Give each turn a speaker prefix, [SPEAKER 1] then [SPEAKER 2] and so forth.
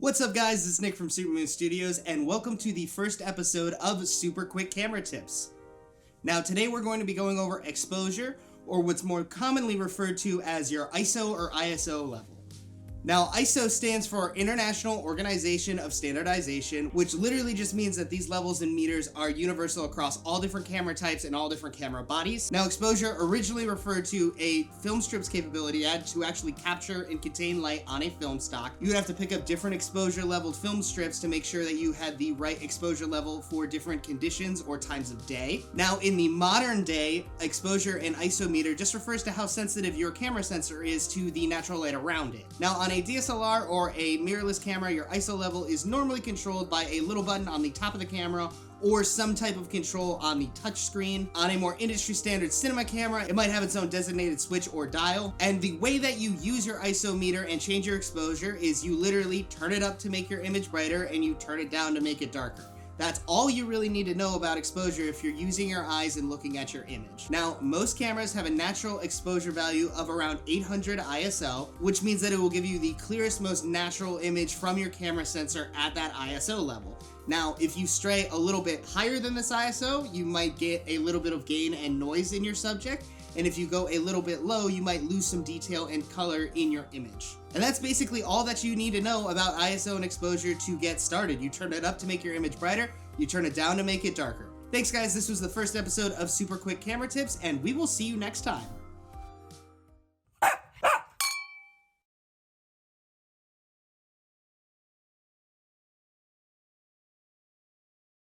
[SPEAKER 1] What's up guys, it's Nick from Supermoon Studios and welcome to the first episode of Super Quick Camera Tips. Now today we're going to be going over exposure, or what's more commonly referred to as your ISO or ISO level. Now ISO stands for International Organization of Standardization, which literally just means that these levels in meters are universal across all different camera types and all different camera bodies. Now exposure originally referred to a film strip's capability to actually capture and contain light on a film stock. You would have to pick up different exposure leveled film strips to make sure that you had the right exposure level for different conditions or times of day. Now in the modern day, exposure and ISO meter just refers to how sensitive your camera sensor is to the natural light around it. Now on a DSLR or a mirrorless camera, your ISO level is normally controlled by a little button on the top of the camera or some type of control on the touch screen. On a more industry standard cinema camera, it might have its own designated switch or dial. And the way that you use your ISO meter and change your exposure is you literally turn it up to make your image brighter and you turn it down to make it darker. That's all you really need to know about exposure if you're using your eyes and looking at your image. Now, most cameras have a natural exposure value of around 800 ISO, which means that it will give you the clearest, most natural image from your camera sensor at that ISO level. Now, if you stray a little bit higher than this ISO, you might get a little bit of gain and noise in your subject. And if you go a little bit low, you might lose some detail and color in your image. And that's basically all that you need to know about ISO and exposure to get started. You turn it up to make your image brighter, you turn it down to make it darker. Thanks guys, this was the first episode of Super Quick Camera Tips, and we will see you next time.